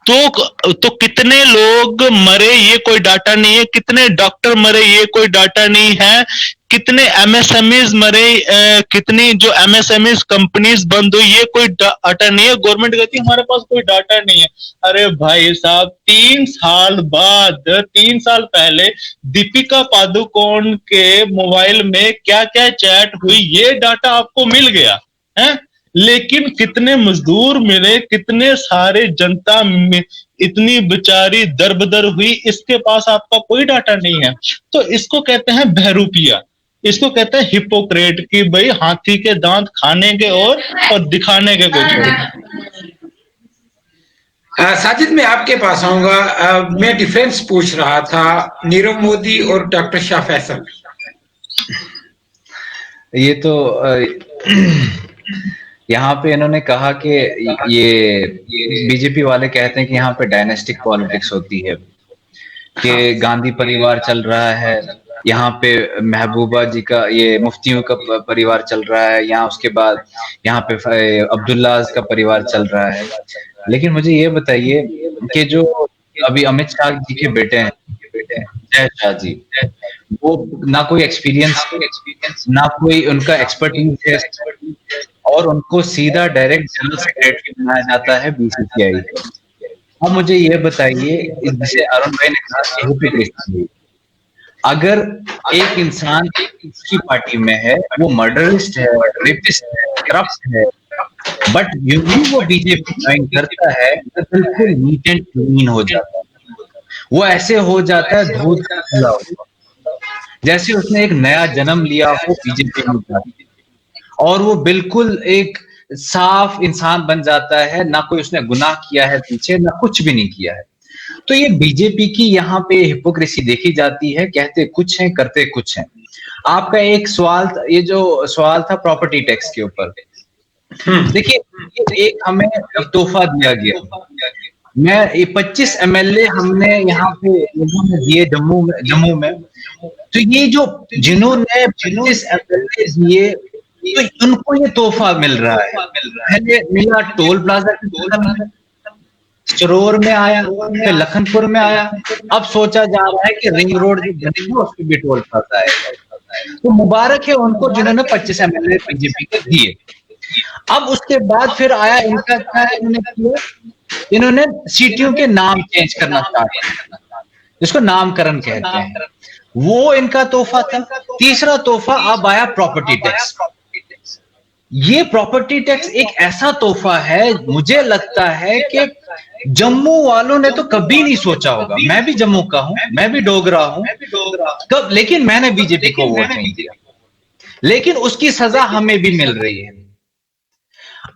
तो कितने लोग मरे ये कोई डाटा नहीं है, कितने डॉक्टर मरे ये कोई डाटा नहीं है, कितने एमएसएमईज मरे, कितनी जो एमएसएमईज कंपनीज बंद हुई ये कोई डाटा नहीं है। गवर्नमेंट कहती है हमारे पास कोई डाटा नहीं है। अरे भाई साहब, 3 साल बाद, 3 साल पहले दीपिका पादुकोण के मोबाइल में क्या क्या चैट हुई ये डाटा आपको मिल गया है। लेकिन कितने मजदूर मिले, कितने सारे जनता में इतनी बेचारी दरबदर हुई, इसके पास आपका कोई डाटा नहीं है। तो इसको कहते हैं बहरूपिया, इसको कहते हैं हिपोक्रेट, कि भाई हाथी के दांत खाने के और दिखाने के कुछ। साजिद, मैं आपके पास आऊंगा। मैं डिफरेंस पूछ रहा था नीरव मोदी और डॉक्टर शाह फैसल। ये तो यहाँ पे इन्होंने कहा कि ये बीजेपी वाले कहते हैं कि यहाँ पे डायनेस्टिक पॉलिटिक्स होती है, कि गांधी परिवार चल रहा है, यहाँ पे महबूबा जी का, ये मुफ्तियों का परिवार चल रहा है, यहाँ उसके बाद यहाँ पे अब्दुल्ला का परिवार चल रहा है। लेकिन मुझे ये बताइए कि जो अभी अमित शाह जी के बेटे हैं, जय शाह जी, वो ना कोई एक्सपीरियंस ना कोई उनका एक्सपर्टीज है, और उनको सीधा डायरेक्ट जनरल सेक्रेटरी बनाया जाता है बीसीसीआई। अब मुझे ये बताइए, जैसे अरुण भाई ने कहा हिपोक्रेसी, अगर एक इंसान की पार्टी में है, वो मर्डरिस्ट है, रेपिस्ट है, करप्ट है, बट यूं वो बीजेपी ज्वाइन करता है तो बिल्कुल नीट एंड क्लीन हो जाता है। वो ऐसे हो जाता है दूध का खुला हुआ, जैसे उसने एक नया जन्म लिया हो बीजेपी में, और वो बिल्कुल एक साफ इंसान बन जाता है, ना कोई उसने गुनाह किया है पीछे, ना कुछ भी नहीं किया है। तो ये बीजेपी की यहाँ पे हिपोक्रेसी देखी जाती है, कहते कुछ है करते कुछ है। आपका एक सवाल, ये जो सवाल था प्रॉपर्टी टैक्स के ऊपर, देखिए एक हमें तोहफा दिया गया, मैं ये 25 एमएलए हमने यहाँ पे दिए जम्मू में, तो ये जो जिन्होंने 25 एमएलए दिए तो उनको ये तोहफा मिल रहा है। पहले मिला टोल प्लाजा की, चरोर में आया, फिर लखनपुर में आया, अब सोचा जा रहा है कि रिंग रोड जो बनेगी उसको भी टोल प्लाजा आएगा। तो मुबारक है उनको जिन्होंने 25 एमएलए बीजेपी के दिए। अब उसके बाद फिर आया इनका क्या है, इन्होंने सीटियों के नाम चेंज करना स्टार्ट किया, जिसको नामकरण कहते हैं, वो इनका तोहफा था। तीसरा तोहफा अब आया प्रॉपर्टी टैक्स। ये प्रॉपर्टी टैक्स एक ऐसा तोहफा है, मुझे लगता है कि जम्मू वालों ने तो कभी नहीं सोचा होगा। मैं भी जम्मू का हूं, मैं भी डोगरा हूं, कब, लेकिन मैंने बीजेपी को वोट नहीं दिया, लेकिन उसकी सजा हमें भी मिल रही है।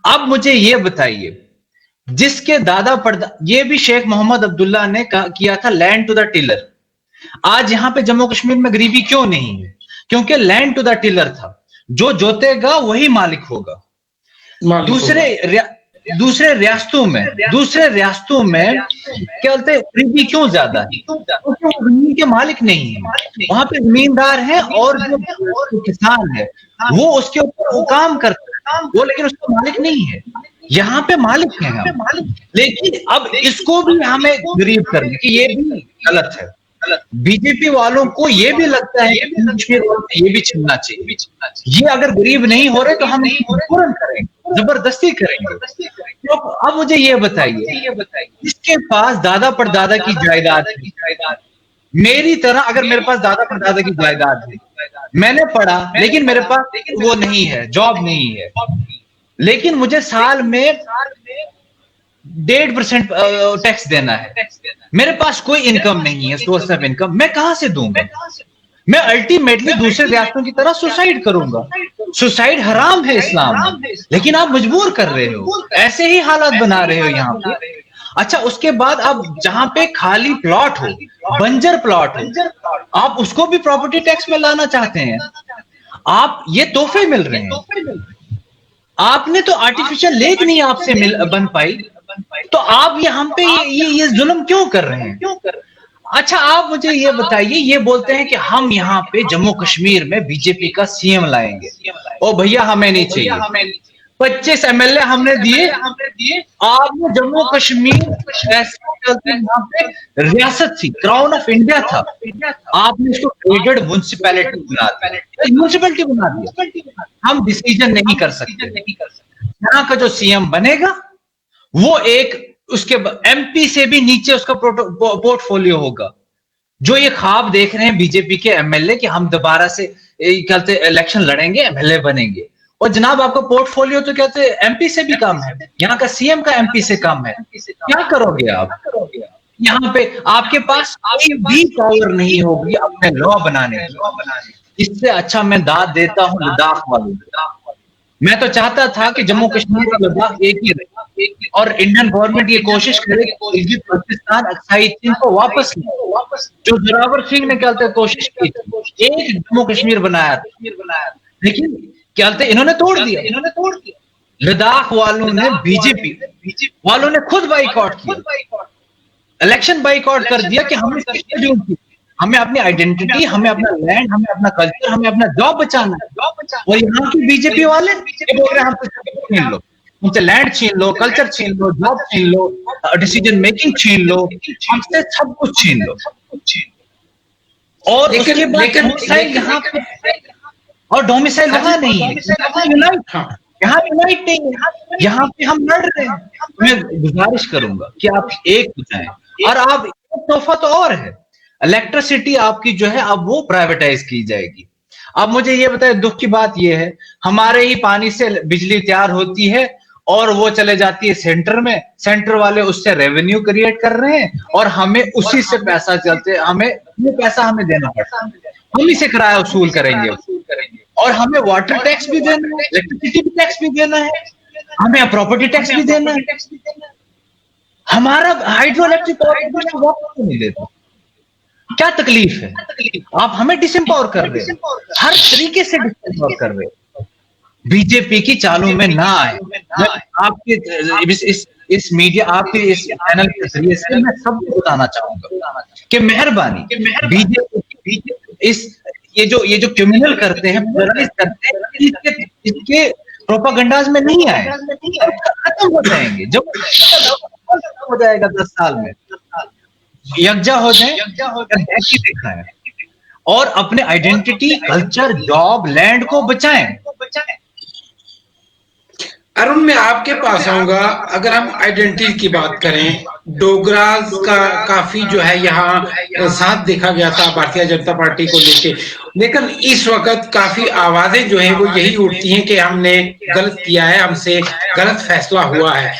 अब मुझे ये बताइए, जिसके दादा परदा, ये भी शेख मोहम्मद अब्दुल्ला ने किया था लैंड टू द टिलर। आज यहां पे जम्मू कश्मीर में गरीबी क्यों नहीं है? क्योंकि लैंड टू द टिलर था, जो जोतेगा वही मालिक होगा। दूसरे रियासतों में क्या बोलते हैं, गरीबी क्यों ज्यादा है? क्योंकि वो जमीन के मालिक नहीं है, वहां पे जमींदार है और जो किसान है वो उसके ऊपर वो काम करता है, वो लेकिन उसका मालिक नहीं है। यहाँ पे मालिक है हम, लेकिन अब इसको भी हमें गरीब करने की, ये भी गलत है। बीजेपी वालों को ये भी लगता है कि कश्मीर वालों को ये भी छीनना चाहिए। ये अगर गरीब नहीं हो रहे तो हम फौरन करेंगे, जबरदस्ती करेंगे। तो अब मुझे ये बताइए, इसके पास दादा परदादा की जायदाद है, मेरी तरह अगर मेरे पास दादा परदादा की जायदाद है, मैंने पढ़ा लेकिन मेरे पास वो नहीं है, जॉब नहीं है, लेकिन मुझे साल में 1.5% टैक्स देना है, मेरे पास कोई इनकम नहीं है, सोर्स ऑफ इनकम, मैं कहां से दूंगा? मैं अल्टीमेटली दूसरे रियासतों की तरह सुसाइड करूंगा। सुसाइड हराम है इस्लाम में, लेकिन आप मजबूर कर रहे हो, ऐसे ही हालात बना रहे हो यहाँ पे। अच्छा, उसके बाद अब जहां पे खाली प्लॉट हो, बंजर प्लॉट हो, आप उसको भी प्रॉपर्टी टैक्स में लाना चाहते हैं। आप ये तोहफे मिल रहे हैं, आपने तो आर्टिफिशियल लेक नहीं आपसे बन पाई, तो आप यहाँ पे ये जुल्म क्यों कर रहे हैं? अच्छा, आप मुझे ये बताइए, ये बोलते हैं कि हम यहाँ पे जम्मू कश्मीर में बीजेपी का सीएम लाएंगे। ओ भैया, हमें नहीं चाहिए। 25 एमएलए हमने दिए, आपने जम्मू कश्मीर ऐसा चलते यहाँ पे रियासत थी, क्राउन ऑफ इंडिया था, आपने इसको ग्रेडेड म्युनिसिपैलिटी बना दिया, म्युनिसिपैलिटी बना दिया। हम डिसीजन नहीं कर सकते। यहाँ का जो सीएम बनेगा वो एक, उसके एमपी से भी नीचे उसका पोर्टफोलियो होगा। जो ये ख्वाब देख रहे हैं बीजेपी के एमएलए कि हम दोबारा से कहते इलेक्शन लड़ेंगे, एमएलए बनेंगे, और जनाब आपका पोर्टफोलियो तो कहते एमपी से भी कम है, यहाँ का सीएम का एमपी से कम है। क्या करोगे आप? यहाँ पे आपके पास कोई भी पावर नहीं होगी अपने लॉ बनाने की। इससे अच्छा मैं दाद देता हूँ लद्दाख वालों को। मैं तो चाहता था कि जम्मू कश्मीर और लद्दाख एक ही रहे, और इंडियन गवर्नमेंट ये कोशिश करे कि पाकिस्तान अक्साई चीन को वापस ले, जो जोरावर सिंह ने क्या कोशिश की थी, एक जम्मू कश्मीर बनाया था, लेकिन क्या इन्होंने तोड़ दिया। लद्दाख वालों ने, बीजेपी वालों ने खुद बाइकआउट किया, इलेक्शन बाइकआउट कर दिया कि हमें अपनी आइडेंटिटी, हमें अपना लैंड, हमें अपना कल्चर, हमें अपना जॉब बचाना है। और यहाँ की बीजेपी वाले बोल रहे हैं हमसे छीन लो, हमसे लैंड छीन लो, कल्चर छीन लो, जॉब छीन लो, डिसीजन मेकिंग छीन लो, हमसे सब कुछ छीन लो। और उसके बाद डोमिसाइल यहाँ पे, और डोमिसाइल वहां नहीं है, यहाँ यूनाइट नहीं है, यहाँ पे हम लड़ रहे हैं। मैं गुजारिश करूंगा कि आप एक हो जाएं, और आप तोहफा तो और है, इलेक्ट्रिसिटी आपकी जो है अब वो प्राइवेटाइज की जाएगी। अब मुझे ये बताए, दुख की बात ये है, हमारे ही पानी से बिजली तैयार होती है और वो चले जाती है सेंटर में, सेंटर वाले उससे रेवेन्यू क्रिएट कर रहे हैं, और हमें उसी से पैसा चलते, हमें वो पैसा हमें देना पड़ता है, हम इसे किराया वसूल करेंगे, और हमें वाटर टैक्स भी देना है, इलेक्ट्रिसिटी टैक्स भी देना है। हमें प्रॉपर्टी टैक्स भी देना है, हमारा हाइड्रो इलेक्ट्रिक पावर प्रोजेक्ट वापस नहीं लेते। क्या तकलीफ है? आप हमें डिसएम्पावर कर रहे हो, हर तरीके से डिसएम्पावर कर रहे हो। बीजेपी की चालों में ना आए। मैं आपके इस मीडिया, आपके इस चैनल के जरिए से मैं सबको बताना चाहूंगा कि मेहरबानी बीजेपी इस ये जो क्रिमिनल करते हैं, करते हैं, इसके प्रोपागंडाज में नहीं आए, खत्म हो जाएंगे। जब हो जाएगा 10 साल में, यकजा हो जाए, देखा है, और अपने आइडेंटिटी, कल्चर, जॉब, लैंड को बचाएं। अरुण, मैं आपके पास आऊंगा। अगर हम आइडेंटिटी की बात करें, डोगराज का काफी जो है यहाँ साथ देखा गया था भारतीय जनता पार्टी को लेके, लेकिन इस वक्त काफी आवाजें जो है वो यही उठती हैं कि हमने गलत किया है, हमसे गलत फैसला हुआ है।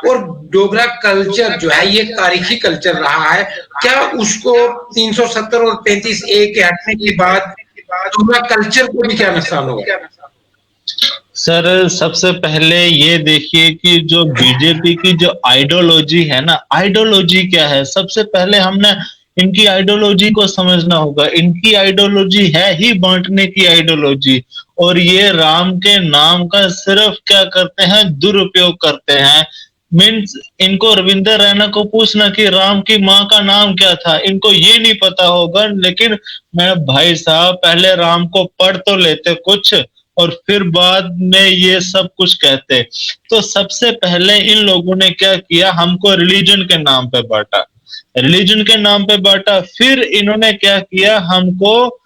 और डोगरा कल्चर जो है ये तारीखी कल्चर रहा है, क्या उसको 370 और 35A के हटने के बाद डोगरा कल्चर को भी क्या नुकसान होगा? सर, सबसे पहले ये देखिए कि जो बीजेपी की जो आइडियोलॉजी है ना, आइडियोलॉजी क्या है, सबसे पहले हमने इनकी आइडियोलॉजी को समझना होगा। इनकी आइडियोलॉजी है ही बांटने की आइडियोलॉजी, और ये राम के नाम का सिर्फ क्या करते हैं, दुरुपयोग करते हैं। मीन्स इनको रविंद्र रैना को पूछना कि राम की माँ का नाम क्या था, इनको ये नहीं पता होगा। लेकिन मैं भाई साहब, पहले राम को पढ़ तो लेते कुछ, और फिर बाद में ये सब कुछ कहते। तो सबसे पहले इन लोगों ने क्या किया, हमको रिलीजन के नाम पे बांटा, रिलीजन के नाम पे बांटा। फिर इन्होंने क्या किया, हमको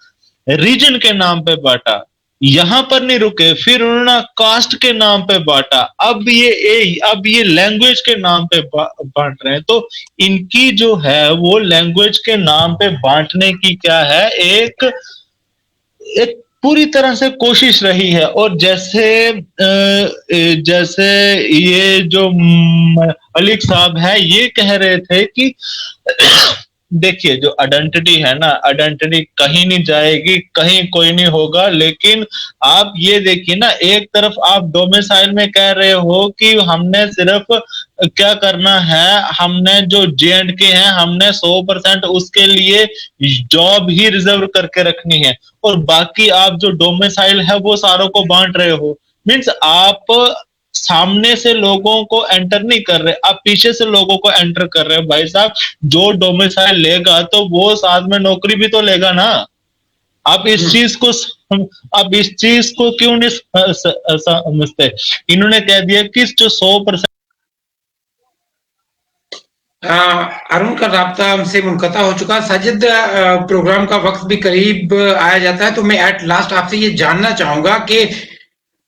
रीजन के नाम पे बांटा। यहां पर नहीं रुके, फिर उन्होंने कास्ट के नाम पे बांटा। अब ये लैंग्वेज के नाम पे बांट रहे हैं। तो इनकी जो है वो लैंग्वेज के नाम पे बांटने की क्या है, एक पूरी तरह से कोशिश रही है। और जैसे ये जो मलिक साहब है, ये कह रहे थे कि देखिए जो आइडेंटिटी है ना, आइडेंटिटी कहीं नहीं जाएगी, कहीं कोई नहीं होगा। लेकिन आप ये देखिए ना, एक तरफ आप डोमिसाइल में कह रहे हो कि हमने सिर्फ क्या करना है, हमने जो J&K है, हमने 100% उसके लिए जॉब ही रिजर्व करके रखनी है, और बाकी आप जो डोमिसाइल है वो सारों को बांट रहे हो। मीन्स आप सामने से लोगों को एंटर नहीं कर रहे, आप पीछे से लोगों को एंटर कर रहे हो। भाई साहब, जो डोमिसाइल लेगा तो वो साथ में नौकरी भी तो लेगा ना। आप इस चीज को क्यों नहीं समझते? इन्होंने कह दिया कि जो 100% अरुण का राब्ता हमसे मुनक़ता हो चुका। साजिद, प्रोग्राम का वक्त भी करीब आया जाता है, तो मैं एट लास्ट आपसे ये जानना चाहूंगा कि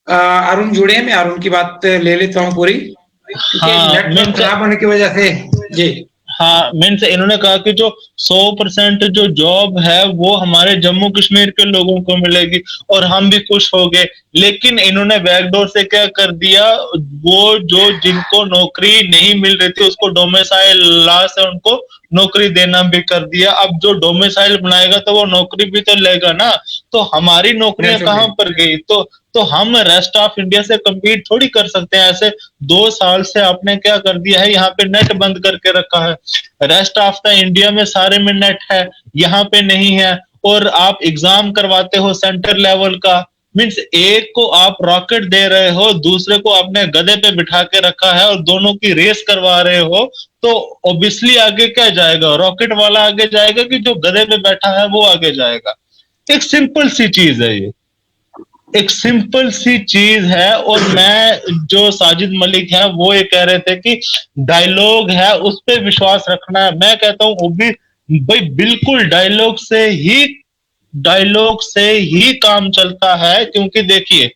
अरुण जुड़े हैं, मैं अरुण की बात ले लेता हूँ पूरी, नेटवर्क खराब होने की वजह से। जी हाँ, मीन्स इन्होंने कहा कि जो 100% जो जॉब है वो हमारे जम्मू कश्मीर के लोगों को मिलेगी, और हम भी खुश हो गए। लेकिन इन्होंने बैकडोर से क्या कर दिया, वो जो जिनको नौकरी नहीं मिल रही थी उसको डोमिसाइल लॉ से उनको नौकरी देना भी कर दिया। अब जो डोमिसाइल बनाएगा तो वो नौकरी भी तो लेगा ना। तो हमारी नौकरियां कहाँ पर गई? तो हम रेस्ट ऑफ इंडिया से कम्पीट थोड़ी कर सकते हैं। ऐसे 2 साल से आपने क्या कर दिया है, यहाँ पे नेट बंद करके रखा है। रेस्ट ऑफ द इंडिया में सारे में नेट है, यहाँ पे नहीं है। और आप एग्जाम करवाते हो सेंटर लेवल का, मीन्स एक को आप रॉकेट दे रहे हो, दूसरे को आपने गधे पे बिठा के रखा है, और दोनों की रेस करवा रहे हो। तो ऑब्वियसली आगे क्या जाएगा? रॉकेट वाला आगे जाएगा कि जो गधे पे बैठा है वो आगे जाएगा? एक सिंपल सी चीज है ये, एक सिंपल सी चीज है। और मैं जो साजिद मलिक है वो ये कह रहे थे कि डायलॉग है उस पे विश्वास रखना है। मैं कहता हूं वो भी भाई बिल्कुल डायलॉग से ही काम चलता है। क्योंकि देखिए,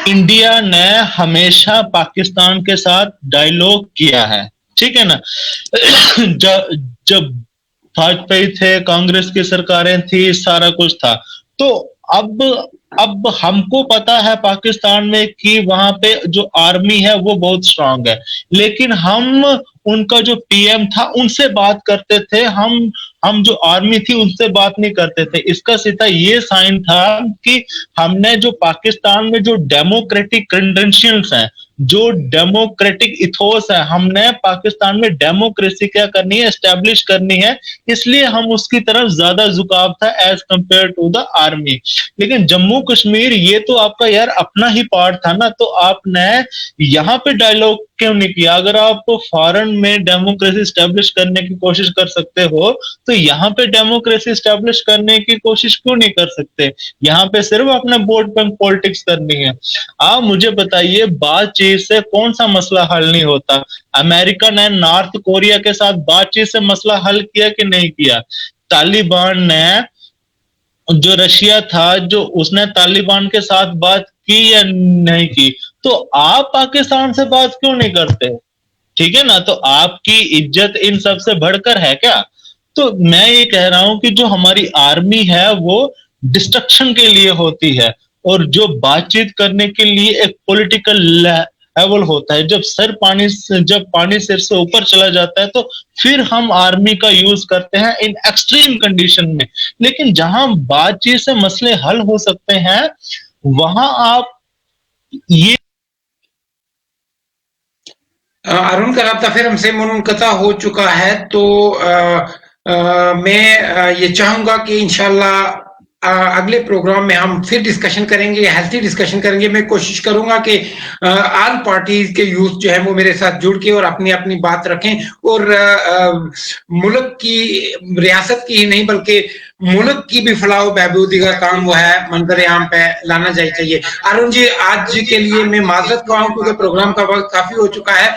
इंडिया ने हमेशा पाकिस्तान के साथ डायलॉग किया है, ठीक है ना। जब वाजपेयी थे, कांग्रेस की सरकारें थी, सारा कुछ था। तो अब हमको पता है पाकिस्तान में कि वहां पे जो आर्मी है वो बहुत स्ट्रांग है, लेकिन हम उनका जो पीएम था उनसे बात करते थे। हम जो आर्मी थी उनसे बात नहीं करते थे। इसका सीधा ये साइन था कि हमने जो पाकिस्तान में जो डेमोक्रेटिक क्रेडेंशियल्स हैं, जो डेमोक्रेटिक इथोस है, हमने पाकिस्तान में डेमोक्रेसी क्या करनी है, एस्टेब्लिश करनी है, इसलिए हम उसकी तरफ ज्यादा झुकाव था as compare to the army. लेकिन जम्मू कश्मीर ये तो आपका यार अपना ही पार्ट था ना, तो आपने यहाँ पे डायलॉग क्यों नहीं किया? अगर आप फॉरेन में डेमोक्रेसी स्टैब्लिश करने की कोशिश कर सकते हो तो यहाँ पे डेमोक्रेसी स्टैब्लिश करने की कोशिश क्यों नहीं कर सकते? यहाँ पे सिर्फ अपने वोट बैंक पॉलिटिक्स करनी है। आप मुझे बताइए, बातचीत से कौन सा मसला हल नहीं होता? अमेरिका ने नॉर्थ कोरिया के साथ बातचीत से मसला हल किया कि नहीं किया? तालिबान ने, जो रशिया था, जो उसने तालिबान के साथ बात की या नहीं की? तो आप पाकिस्तान से बात क्यों नहीं करते? ठीक है ना, तो आपकी इज्जत इन सब से बढ़कर है क्या? तो मैं ये कह रहा हूं कि जो हमारी आर्मी है वो डिस्ट्रक्शन के लिए होती है, और जो बातचीत करने के लिए एक पॉलिटिकल लेवल होता है। जब पानी सिर से ऊपर चला जाता है तो फिर हम आर्मी का यूज करते हैं इन एक्सट्रीम कंडीशन में। लेकिन जहां बातचीत से मसले हल हो सकते हैं वहां आप ये अरुण का राब्ता फिर हमसे मुनक़ता हो चुका है, तो मैं ये चाहूंगा कि इंशाल्लाह अगले प्रोग्राम में हम फिर डिस्कशन करेंगे, हेल्थी डिस्कशन करेंगे। मैं कोशिश करूंगा कि ऑल पार्टीज के यूथ जो है वो मेरे साथ जुड़ के और अपनी अपनी बात रखें, और मुल्क की, रियासत की ही नहीं बल्कि मुल्क की भी फलाह बहबूदी का काम वो है मंजर आम पे लाना चाहिए। अरुण जी, आज के लिए मैं माजरत ख्वाह हूं क्योंकि प्रोग्राम का वक्त काफी हो चुका है।